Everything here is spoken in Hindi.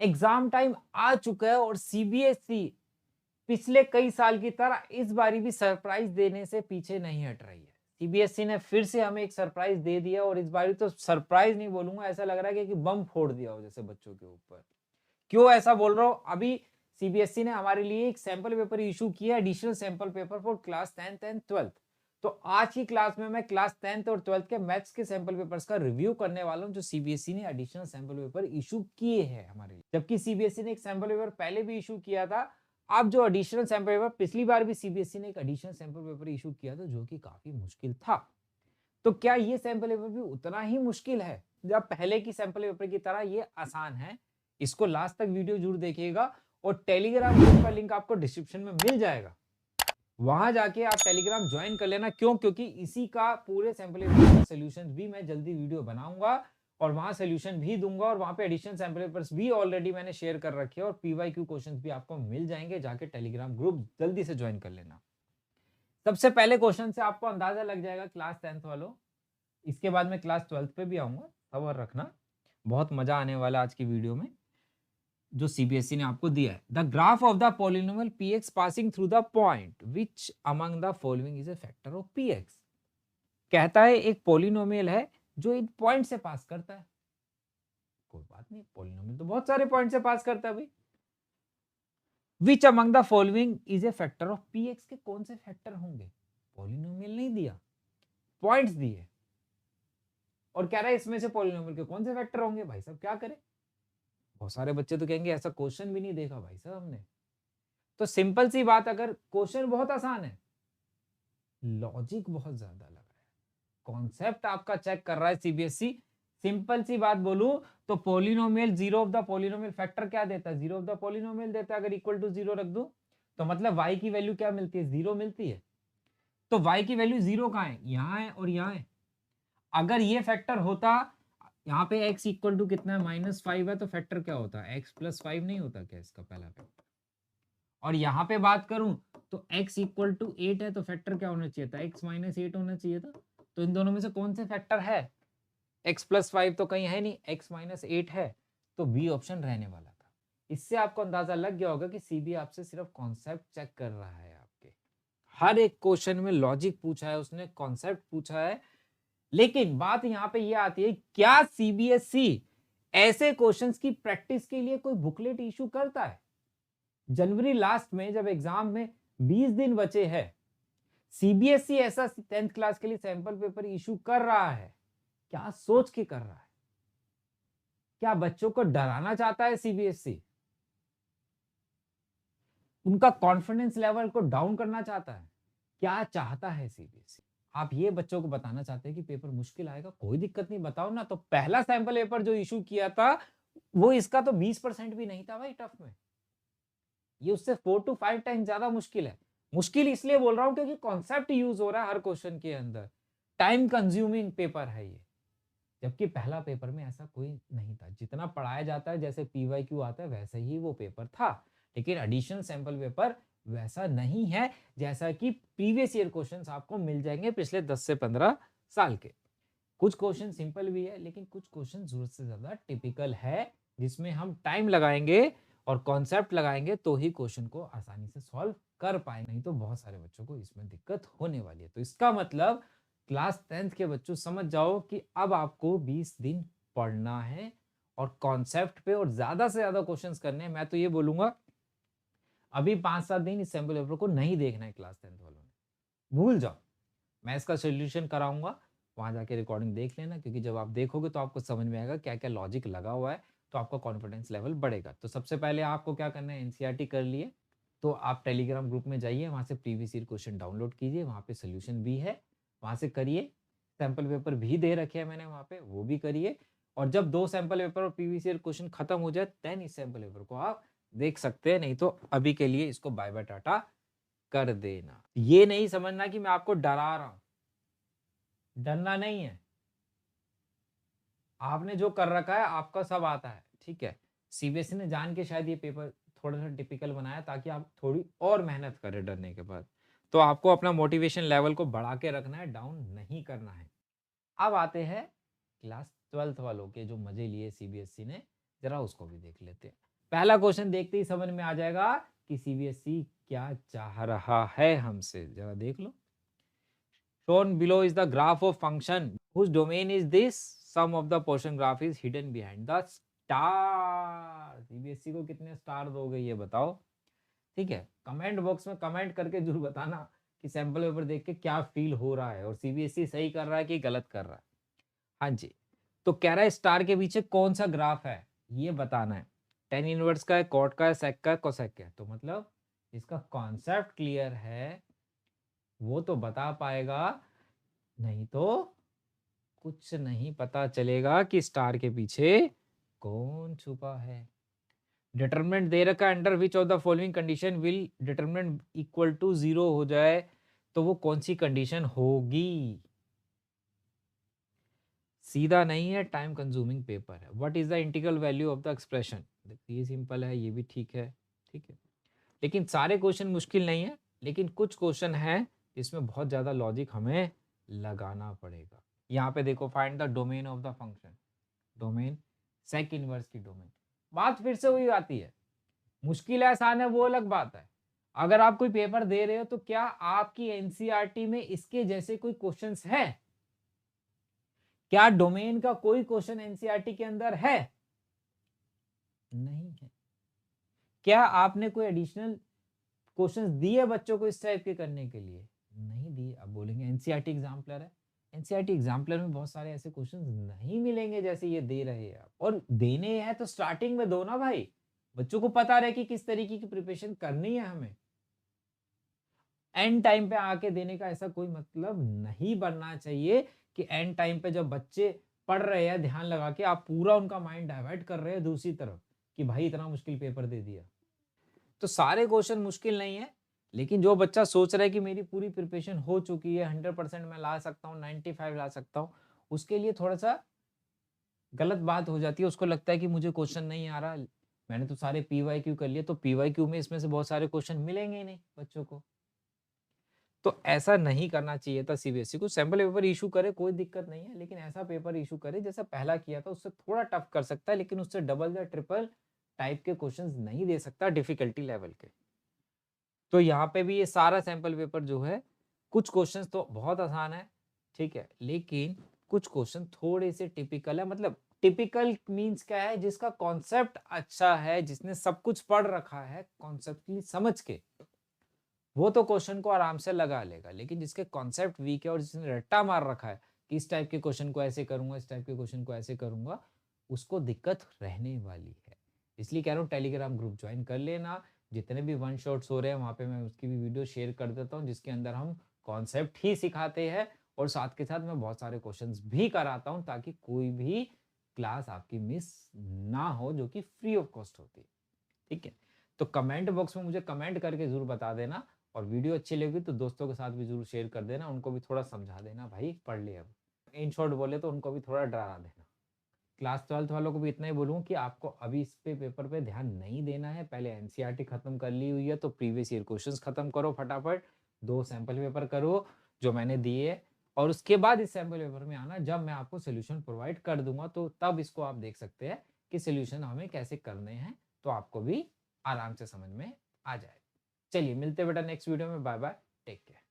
एग्जाम टाइम आ चुका है और सीबीएसई पिछले कई साल की तरह इस बारी भी सरप्राइज देने से पीछे नहीं हट रही है। सीबीएसई ने फिर से हमें एक सरप्राइज दे दिया और इस बारी तो सरप्राइज नहीं बोलूंगा, ऐसा लग रहा है कि बम फोड़ दिया हो जैसे बच्चों के ऊपर। क्यों ऐसा बोल रहा हूं? अभी सीबीएसई ने हमारे लिए एक सैंपल पेपर इशू किया, additional sample paper for class 10th and 12th। तो आज की क्लास में मैं क्लास 10th और 12th के मैथ्स के सैंपल पेपर्स का रिव्यू करने वाला हूं जो सीबीएसई ने एडिशनल सैंपल पेपर इशू किए हैं हमारे लिए। जबकि सीबीएसई ने एक सैंपल पेपर पहले भी इशू किया था। अब जो एडिशनल सैंपल पेपर, पिछली बार भी सीबीएसई ने एक एडिशनल सैंपल पेपर इशू किया था जो कि काफी मुश्किल था। तो क्या ये सैंपल पेपर भी उतना ही मुश्किल है या पहले की सैंपल पेपर की तरह ये आसान है? इसको लास्ट तक वीडियो जरूर देखिएगा और टेलीग्राम ग्रुप का लिंक आपको डिस्क्रिप्शन में मिल जाएगा। वहां जाके आप टेलीग्राम ज्वाइन कर लेना। क्यों? क्योंकि इसी का पूरे सैंपल पेपर का सॉल्यूशन भी मैं जल्दी वीडियो बनाऊंगा और वहां सॉल्यूशन भी दूंगा और वहां पे एडिशनल सैंपल पेपर्स भी ऑलरेडी मैंने शेयर कर रखे हैं और पीवाईक्यू क्वेश्चंस भी आपको मिल जाएंगे। जाके टेलीग्राम ग्रुप जल्दी से ज्वाइन कर लेना। सबसे पहले क्वेश्चन से आपको अंदाजा लग जाएगा क्लास 10th वालों। इसके बाद मैं क्लास 12th पे भी आऊंगा, सब्र रखना, बहुत मजा आने वाला आज की वीडियो में जो सीबीएसई ने आपको दिया है। The graph of the polynomial px passing through the point which among the following is a factor of px. कहता है एक पॉलिनोमियल है जो इन पॉइंट से पास करता है। कोई बात नहीं, पॉलिनोमियल तो बहुत सारे पॉइंट से पास करता है भाई। Which among the following is a factor of px के कौन से फैक्टर होंगे? पॉलिनोमियल नहीं दिया, पॉइंट्स दिए और कह रहा है इसमें से पॉलिनोमियल के कौन से फैक्टर होंगे। भाई साहब क्या करें? बहुत सारे बच्चे तो कहेंगे ऐसा क्वेश्चन भी नहीं देखा भाई साहब हमने। तो सिंपल सी बात, अगर क्वेश्चन बहुत आसान है, लॉजिक बहुत ज्यादा लग रहा है, कॉन्सेप्ट आपका चेक कर रहा है सीबीएसई। सिंपल सी बात बोलूं तो polynomial, zero of the polynomial factor क्या देता है? जीरो ऑफ द पॉलिनोमियल देता है। अगर इक्वल टू जीरो रख दो तो मतलब y की वैल्यू क्या मिलती है? जीरो मिलती है। तो y की वैल्यू जीरो कहां है? यहां है और यहां है। अगर ये फैक्टर होता, यहाँ पे x इक्वल टू कितना है? -5 है, तो फैक्टर क्या होता? x + 5 नहीं होता क्या इसका पहला फैक्टर? और यहाँ पे बात करूं तो x इक्वल टू 8 है, तो फैक्टर क्या होना चाहिए था? x - 8 होना चाहिए था। तो इन दोनों में से कौन से फैक्टर है? x + 5 तो कहीं है नहीं, x - 8 है, तो बी ऑप्शन रहने वाला था। इससे आपको अंदाजा लग गया होगा कि सीबी आपसे सिर्फ कॉन्सेप्ट चेक कर रहा है। आपके हर एक क्वेश्चन में लॉजिक पूछा है उसने, कॉन्सेप्ट पूछा है। लेकिन बात यहां पे ये आती है, क्या सीबीएसई ऐसे क्वेश्चंस की प्रैक्टिस के लिए कोई बुकलेट इशू करता है? जनवरी लास्ट में जब एग्जाम में 20 दिन बचे हैं, सीबीएसई ऐसा 10th क्लास के लिए सैंपल पेपर इशू कर रहा है, क्या सोच के कर रहा है? क्या बच्चों को डराना चाहता है सीबीएसई? उनका कॉन्फिडेंस लेवल को डाउन करना चाहता है? क्या चाहता है सीबीएसई? आप ये बच्चों को बताना चाहते हैं कि पेपर मुश्किल आएगा? कोई दिक्कत नहीं, बताओ ना। तो पहला सैंपल पेपर जो इशू किया था वो इसका तो 20% भी नहीं था भाई टफ में। ये उससे 4 to 5 टाइम ज्यादा मुश्किल है। मुश्किल इसलिए बोल रहा हूं क्योंकि कॉन्सेप्ट यूज हो रहा है हर क्वेश्चन के अंदर। टाइम कंज्यूमिंग पेपर है ये। जबकि पहला पेपर में ऐसा कोई नहीं था, जितना पढ़ाया जाता है जैसे पीवाईक्यू आता है वैसे ही वो पेपर था। लेकिन एडिशनल सैंपल पेपर वैसा नहीं है, जैसा कि प्रीवियस ईयर क्वेश्चंस आपको मिल जाएंगे पिछले 10 से 15 साल के। कुछ क्वेश्चन सिंपल भी है लेकिन कुछ क्वेश्चन जरूरत से ज्यादा टिपिकल है, जिसमें हम टाइम लगाएंगे और कॉन्सेप्ट लगाएंगे तो ही क्वेश्चन को आसानी से सॉल्व कर पाए, नहीं तो बहुत सारे बच्चों को इसमें दिक्कत होने वाली है। तो इसका मतलब क्लास 10th के बच्चों समझ जाओ कि अब आपको 20 दिन पढ़ना है और कॉन्सेप्ट पे और ज्यादा से ज्यादा क्वेश्चंस करने हैं। मैं तो ये बोलूंगा अभी 5-7 दिन इस सैंपल पेपर को नहीं देखना है क्लास 10th वालों ने, भूल जाओ। मैं इसका सोल्यूशन कराऊंगा, वहां जाके रिकॉर्डिंग देख लेना, क्योंकि जब आप देखोगे तो आपको समझ में आएगा क्या क्या लॉजिक लगा हुआ है, तो आपका कॉन्फिडेंस लेवल बढ़ेगा। तो सबसे पहले आपको क्या करना है, एनसीईआरटी कर लिए तो आप टेलीग्राम ग्रुप में जाइए, वहां से प्रीवियस ईयर क्वेश्चन डाउनलोड कीजिए, वहां पे सोल्यूशन भी है, वहां से करिए। सैंपल पेपर भी दे रखे हैं मैंने वहां पे, वो भी करिए। और जब 2 सैंपल पेपर और प्रीवियस ईयर क्वेश्चन खत्म हो जाए देन इस सैंपल पेपर को आप देख सकते हैं, नहीं तो अभी के लिए इसको बाय बाय टाटा कर देना। ये नहीं समझना कि मैं आपको डरा रहा हूं, डरना नहीं है। आपने जो कर रखा है आपका सब आता है, ठीक है। सीबीएसई ने जान के शायद ये पेपर थोड़ा सा टिपिकल बनाया ताकि आप थोड़ी और मेहनत करें डरने के बाद। तो आपको अपना मोटिवेशन लेवल को बढ़ा के रखना है, डाउन नहीं करना है। अब आते हैं क्लास 12th वालों के जो मजे लिए सीबीएसई ने, जरा उसको भी देख लेते हैं। पहला क्वेश्चन देखते ही समझ में आ जाएगा कि सीबीएसई क्या चाह रहा है हमसे। जरा देख लो। Shown below is the graph of function whose domain is this. Sum of the portion graph is hidden behind the star. CBSE को कितने स्टार दोगे ये बताओ। ठीक है, कमेंट बॉक्स में कमेंट करके जरूर बताना कि सैंपल पेपर देख के क्या फील हो रहा है और सीबीएसई सही कर रहा है कि गलत कर रहा है। हाँ जी, तो कह रहा है स्टार के पीछे कौन सा ग्राफ है ये बताना है। टेन इनवर्स का है, कॉट का है, सेक का है, कोसेक का है। तो मतलब इसका कॉन्सेप्ट क्लियर है वो तो बता पाएगा, नहीं तो कुछ नहीं पता चलेगा कि स्टार के पीछे कौन छुपा है। डिटरमिनेंट दे रखा है, under which of the following condition will determinant equal to 0 हो जाए, तो वो कौन सी कंडीशन होगी। सीधा नहीं है, टाइम कंज्यूमिंग पेपर है। What is the integral value of the expression. ये सिंपल है, ये भी ठीक है। ठीक है, लेकिन सारे क्वेश्चन मुश्किल नहीं है, लेकिन कुछ क्वेश्चन है जिसमें बहुत ज्यादा लॉजिक हमें लगाना पड़ेगा। यहाँ पे देखो, find the domain of the function. Domain sec inverse की डोमेन। बात फिर से वही आती है, मुश्किल है आसान है वो अलग बात है। अगर आप कोई पेपर दे रहे हो तो क्या आपकी एनसीईआरटी में इसके जैसे कोई क्वेश्चंस है? क्या डोमेन का कोई क्वेश्चन एनसीईआरटी के अंदर है? नहीं है। क्या आपने कोई एडिशनल क्वेश्चंस दिए बच्चों को इस टाइप के करने के लिए? नहीं दिए। अब बोलेंगे एनसीईआरटी एग्जाम्पलर है। एनसीईआरटी एग्जाम्पलर में बहुत सारे ऐसे क्वेश्चंस नहीं मिलेंगे जैसे ये दे रहे हैं आप, और देने हैं तो स्टार्टिंग में दो ना भाई, बच्चों को पता रहे कि किस तरीके की प्रिपरेशन करनी है हमें। एंड टाइम पे आके देने का ऐसा कोई मतलब नहीं बनना चाहिए कि एंड टाइम पे जब बच्चे पढ़ रहे हैं ध्यान लगा के आप पूरा उनका माइंड डाइवर्ट कर रहे हैं दूसरी तरफ कि भाई इतना मुश्किल पेपर दे दिया। तो सारे क्वेश्चन मुश्किल नहीं है, लेकिन जो बच्चा सोच रहा है कि मेरी पूरी प्रिपरेशन हो चुकी है, 100% मैं ला सकता हूँ, 95 ला सकता हूँ, उसके लिए थोड़ा सा गलत बात हो जाती है। उसको लगता है कि मुझे क्वेश्चन नहीं आ रहा, मैंने तो सारे पीवाईक्यू कर लिए, तो पीवाईक्यू में इसमें से बहुत सारे क्वेश्चन मिलेंगे ही नहीं बच्चों को। तो ऐसा नहीं करना चाहिए था सीबीएसई को। सैंपल पेपर इशू करे कोई दिक्कत नहीं है, लेकिन ऐसा पेपर इशू करे जैसा पहला किया था, उससे थोड़ा टफ कर सकता है, लेकिन उससे डबल या ट्रिपल टाइप के क्वेश्चंस नहीं दे सकता डिफिकल्टी लेवल के। तो यहाँ पे भी ये सारा सैंपल पेपर जो है, कुछ क्वेश्चंस तो बहुत आसान है, ठीक है, लेकिन कुछ क्वेश्चन थोड़े से टिपिकल है। मतलब टिपिकल मींस क्या है, जिसका कॉन्सेप्ट अच्छा है, जिसने सब कुछ पढ़ रखा है कॉन्सेप्टली समझ के, वो तो क्वेश्चन को आराम से लगा लेगा। लेकिन जिसके कॉन्सेप्ट वीक है और जिसने रट्टा मार रखा है कि इस टाइप के क्वेश्चन को ऐसे करूंगा, इस टाइप के क्वेश्चन को ऐसे करूंगा, उसको दिक्कत रहने वाली है। इसलिए कह रहा हूँ टेलीग्राम ग्रुप ज्वाइन कर लेना। जितने भी वन शॉट्स हो रहे हैं वहाँ पे मैं उसकी भी वीडियो शेयर कर देता हूँ, जिसके अंदर हम कॉन्सेप्ट ही सिखाते हैं और साथ के साथ मैं बहुत सारे क्वेश्चंस भी कराता हूँ, ताकि कोई भी क्लास आपकी मिस ना हो, जो कि फ्री ऑफ कॉस्ट होती है। ठीक है, तो कमेंट बॉक्स में मुझे कमेंट करके जरूर बता देना, और वीडियो अच्छी लगी तो दोस्तों के साथ भी जरूर शेयर कर देना, उनको भी थोड़ा समझा देना भाई पढ़ ले। अब इन शॉर्ट बोले तो उनको भी थोड़ा डरा देना। क्लास 12th वालों को भी इतना ही बोलूँ कि आपको अभी इस पे पेपर पे ध्यान नहीं देना है। पहले एनसीईआरटी खत्म कर ली हुई है तो प्रीवियस ईयर क्वेश्चंस खत्म करो फटाफट, 2 सैंपल पेपर करो जो मैंने दिए, और उसके बाद इस सैंपल पेपर में आना जब मैं आपको सोल्यूशन प्रोवाइड कर दूंगा, तो तब इसको आप देख सकते हैं कि सोल्यूशन हमें कैसे करने हैं, तो आपको भी आराम से समझ में आ जाए। चलिए मिलते हैं बेटा नेक्स्ट वीडियो में। Bye bye, take care.